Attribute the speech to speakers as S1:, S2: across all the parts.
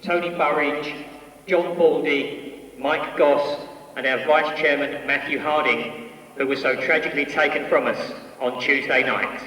S1: Tony Burridge, John Baldy, Mike Goss, and our Vice Chairman Matthew Harding, who was so tragically taken from us on Tuesday night.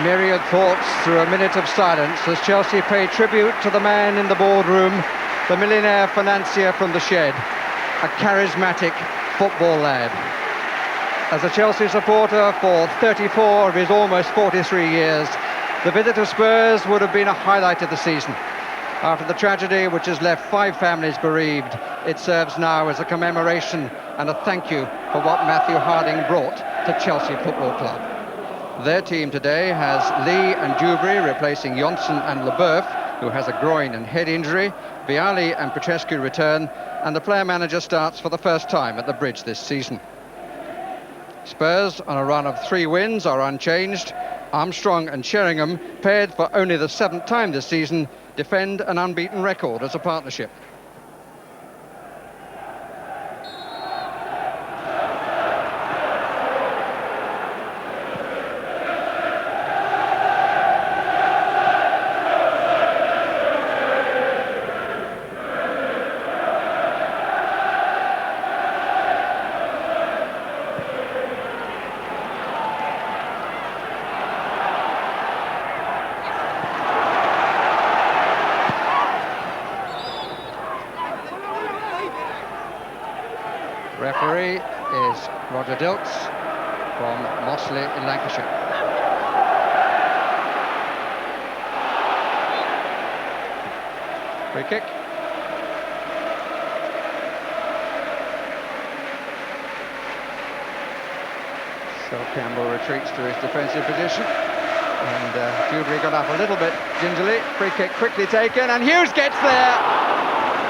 S2: Myriad thoughts through a minute of silence as Chelsea pay tribute to the man in the boardroom, the millionaire financier from the shed, a charismatic football lad. As a Chelsea supporter for 34 of his almost 43 years, the visit of Spurs would have been a highlight of the season. After the tragedy which has left 5 families bereaved, it serves now as a commemoration and a thank you for what Matthew Harding brought to Chelsea Football Club. Their team today has Lee and Dewberry replacing Johnson and Leboeuf, who has a groin and head injury. Vialli and Petrescu return, and the player-manager starts for the first time at the Bridge this season. Spurs, on a run of 3 wins, are unchanged. Armstrong and Sheringham, paired for only the 7th time this season, defend an unbeaten record as a partnership. Referee is Roger Dilks from Mossley in Lancashire. Free kick. So Campbell retreats to his defensive position, and Dewberry got up a little bit gingerly. Free kick quickly taken, and Hughes gets there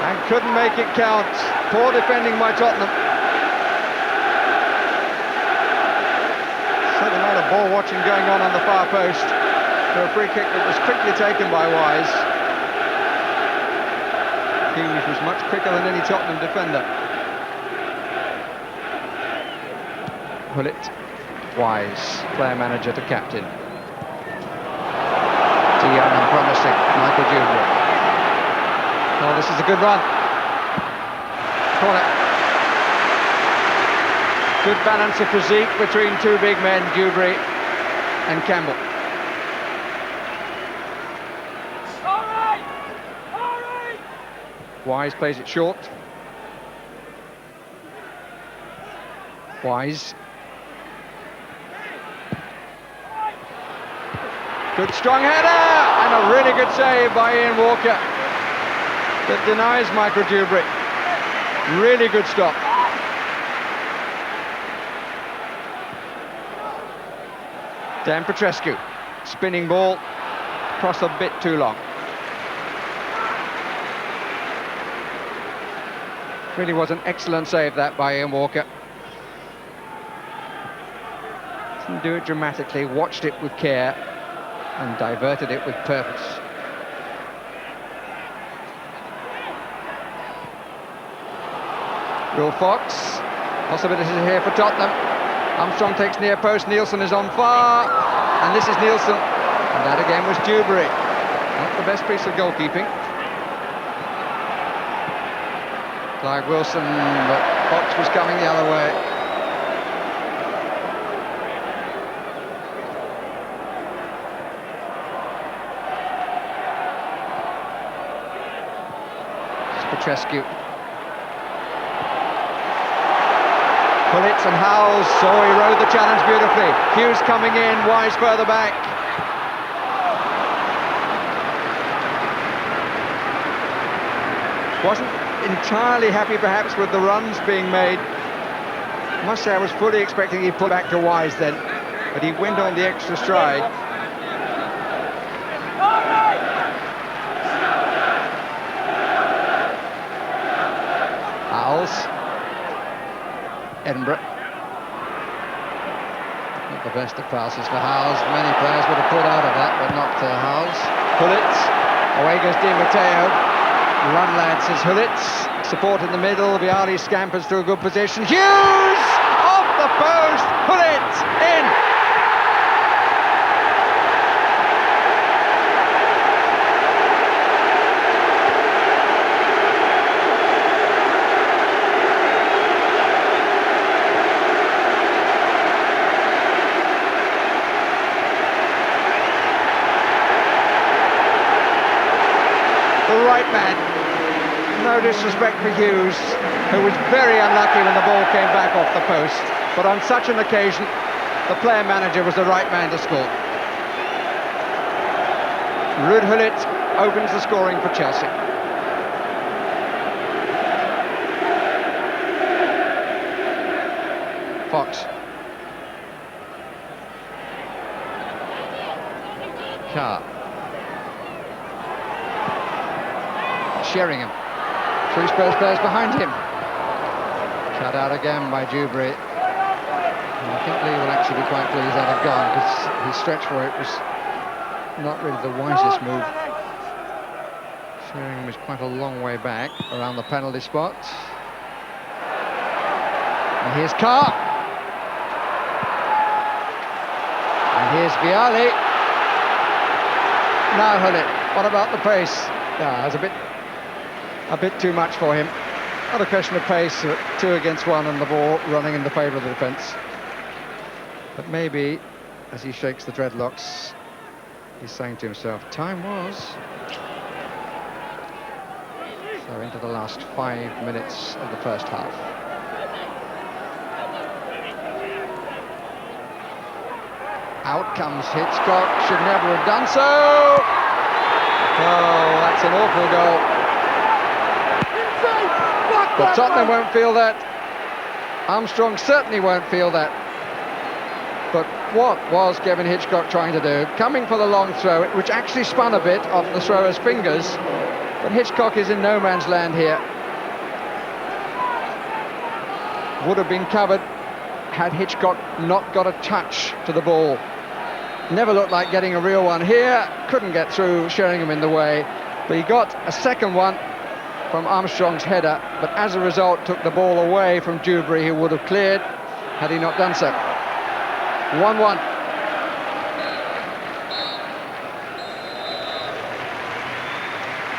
S2: and couldn't make it count. Poor defending by Tottenham. Certain amount of ball watching going on the far post for a free kick that was quickly taken by Wise. Hughes was much quicker than any Tottenham defender. Gullit, Wise, player manager to captain. Too young and promising, Michael Dewberry. Oh, this is a good run. Corner. Good balance of physique between 2 big men, Dewberry and Campbell. Wise plays it short. Wise. Good strong header, and a really good save by Ian Walker that denies Michael Dewberry. Really good stop. Dan Petrescu, spinning ball, cross a bit too long. Really was an excellent save that by Ian Walker. Didn't do it dramatically, watched it with care and diverted it with purpose. Will Fox, possibility here for Tottenham. Armstrong takes near post, Nielsen is on far, and this is Nielsen, and that again was Dewberry. Not the best piece of goalkeeping. Clive Wilson, but Fox was coming the other way. It's Petrescu. Gullit and Howells, so he rode the challenge beautifully. Hughes coming in, Wise further back. Wasn't entirely happy perhaps with the runs being made. I must say I was fully expecting he'd put back to Wise then. but he went on the extra stride. Howells. Edinburgh. Not the best of passes for Howells. Many players would have pulled out of that, but not Howells. Gullit. Away goes Di Matteo. Run, lad, says Gullit. Support in the middle. Vialli scampers to a good position. Hughes! Off the post. Gullit in. The right man. No disrespect for Hughes, who was very unlucky when the ball came back off the post, but on such an occasion the player manager was the right man to score. Ruud Gullit opens the scoring for Chelsea. Fox. Carr. Sheringham. Three Spurs players behind him. Cut out again by Dewberry. I think Lee will actually be quite pleased that had gone, because his stretch for it was not really the wisest move. Sheringham is quite a long way back around the penalty spot. And here's Carr. And here's Vialli. Now Gullit. What about the pace? Yeah, it's a bit too much for him. Not a question of pace, 2 against 1 and the ball running in the favour of the defence. But maybe, as he shakes the dreadlocks, he's saying to himself, time was. So into the last 5 minutes of the first half. Out comes Hitchcock, should never have done so. Oh, that's an awful goal. But Tottenham won't feel that. Armstrong certainly won't feel that. But what was Kevin Hitchcock trying to do? Coming for the long throw, which actually spun a bit off the thrower's fingers. But Hitchcock is in no man's land here. Would have been covered had Hitchcock not got a touch to the ball. Never looked like getting a real one here. Couldn't get through, Sheringham in the way. But he got a second one from Armstrong's header, but as a result took the ball away from Dewberry, who would have cleared had he not done so. 1-1.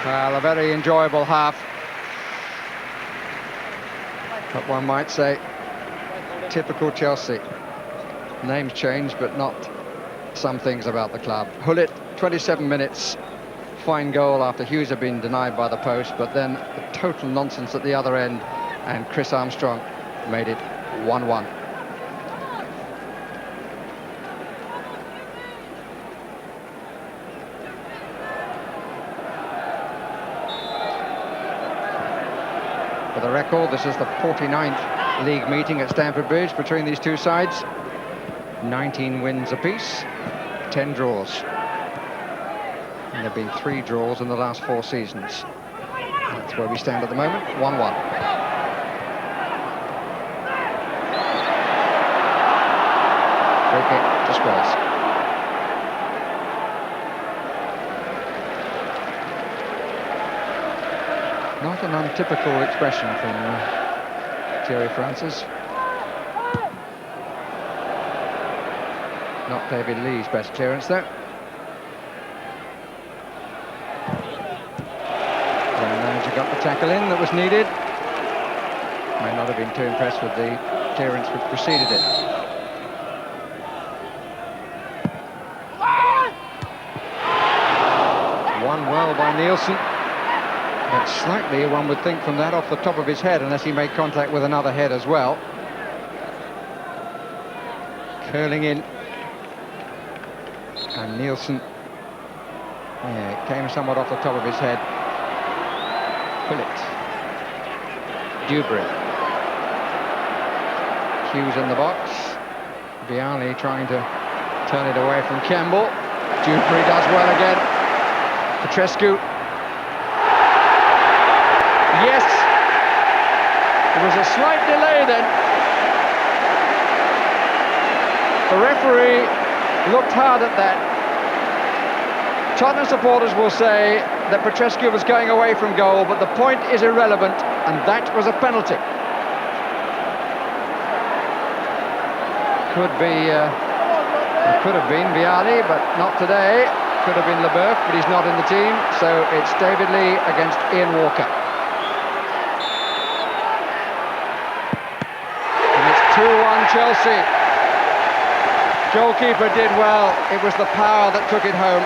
S2: Well, a very enjoyable half, but one might say typical Chelsea. Names changed, but not some things about the club. Gullit, 27 minutes. Fine goal after Hughes had been denied by the post, but then the total nonsense at the other end, and Chris Armstrong made it 1-1. For the record, this is the 49th league meeting at Stamford Bridge between these two sides. 19 wins apiece, 10 draws. And there have been 3 draws in the last 4 seasons. That's where we stand at the moment, 1-1. Free kick to Spurs. Not an untypical expression from Thierry Francis. Not David Lee's best clearance though. Got the tackle in that was needed. May not have been too impressed with the clearance which preceded it. Won well by Nielsen, but slightly one would think from that off the top of his head, unless he made contact with another head as well. Curling in, and Nielsen, yeah, it came somewhat off the top of his head. Gullit. Dewberry. Hughes in the box. Vialli trying to Turn it away from Campbell. Dewberry does well again. Petrescu. Yes! There was a slight delay then. The referee looked hard at that. Tottenham supporters will say that Petrescu was going away from goal, but the point is irrelevant, and that was a penalty. Could have been Vialli, but not today. Could have been Leboeuf, but he's not in the team, so it's David Lee against Ian Walker. And it's 2-1 Chelsea. Goalkeeper did well. It was the power that took it home.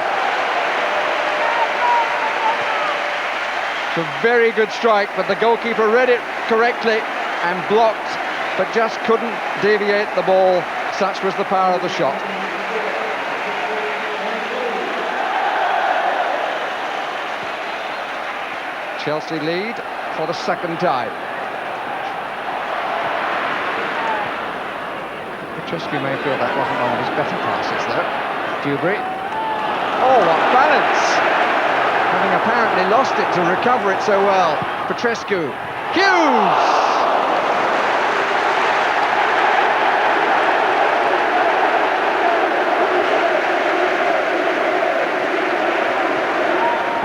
S2: It's a very good strike, but the goalkeeper read it correctly and blocked, but just couldn't deviate the ball. Such was the power of the shot. Chelsea lead for the second time. Petrescu may feel that wasn't one of his better passes, though. Dewberry. Oh, what balance! Having apparently lost it to recover it so well. Petrescu. Hughes!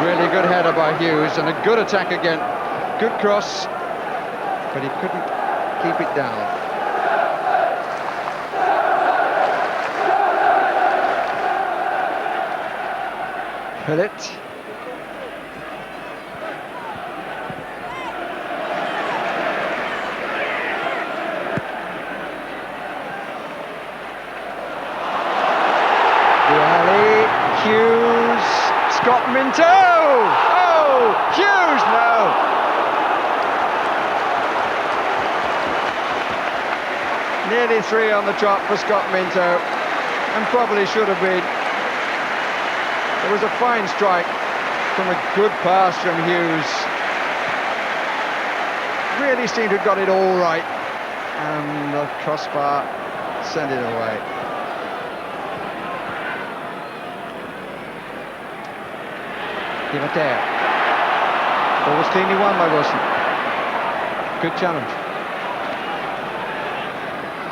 S2: Really good header by Hughes, and a good attack again. Good cross, but he couldn't keep it down. Gullit. Vialli, Hughes, Scott Minto! Oh, Hughes, no! Nearly 3 on the trot for Scott Minto, and probably should have been. It was a fine strike from a good pass from Hughes. Really seemed to have got it all right, and the crossbar sent it away. Di Matteo. Ball was cleanly won by Wilson. Good challenge.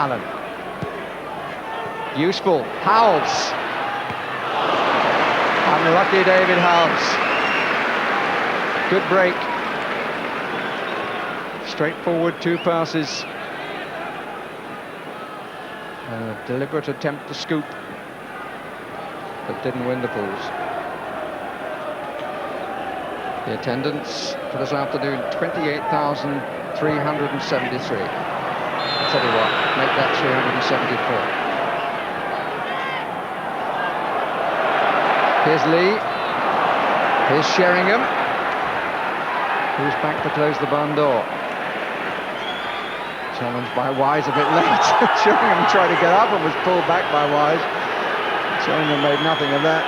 S2: Allen. Useful. Howells. Unlucky David Howells. Good break. Straightforward 2 passes. A deliberate attempt to scoop, but didn't win the pools. The attendance for this afternoon, 28,373. I'll tell you what, make that 374. Here's Lee. Here's Sheringham, who's back to close the barn door. Challenged by Wise a bit late. Sheringham tried to get up and was pulled back by Wise. Sheringham made nothing of that.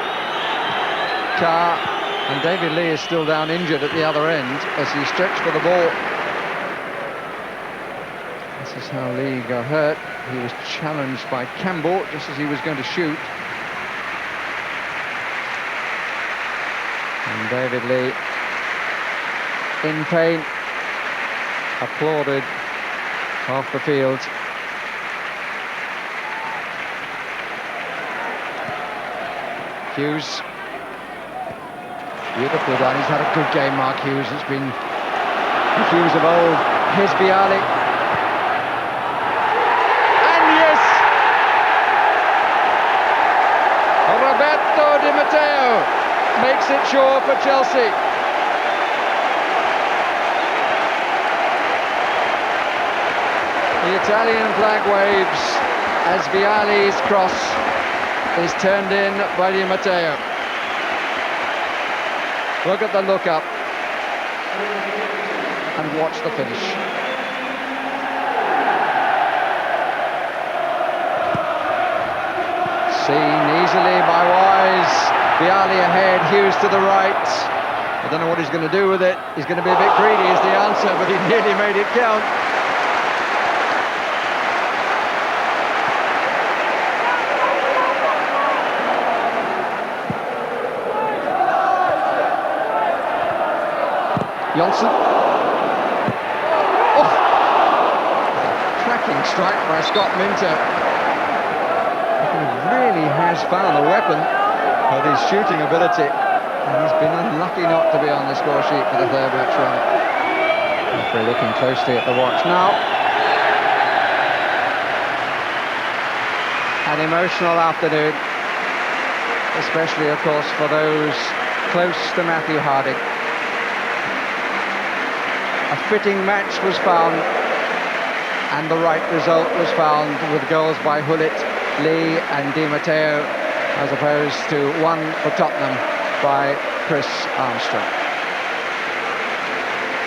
S2: Carr. And David Lee is still down injured at the other end as he stretched for the ball. This is how Lee got hurt. He was challenged by Campbell just as he was going to shoot. And David Lee, in pain, applauded off the field. Hughes. Beautifully done. He's had a good game, Mark Hughes. It's been the Hughes of old. Here's Vialli. And yes! Roberto Di Matteo makes it sure for Chelsea. The Italian flag waves as Vialli's cross is turned in by Di Matteo. Look at the look up and watch the finish. Seen easily by Wise. Vialli ahead, Hughes to the right. I don't know what he's going to do with it. He's going to be a bit greedy is the answer, but he nearly made it count. Johnson. Oh! Cracking strike by Scott Minter. He really has found a weapon of his shooting ability, and he's been unlucky not to be on the score sheet for the third match run. Referee looking closely at the watch now. An emotional afternoon, especially, of course, for those close to Matthew Harding. A fitting match was found, and the right result was found, with goals by Gullit, Lee and Di Matteo, as opposed to one for Tottenham by Chris Armstrong.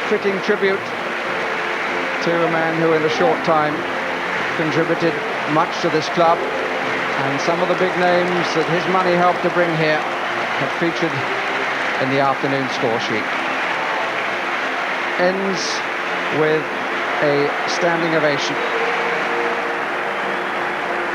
S2: Fitting tribute to a man who in a short time contributed much to this club, and some of the big names that his money helped to bring here have featured in the afternoon score sheet. Ends with a standing ovation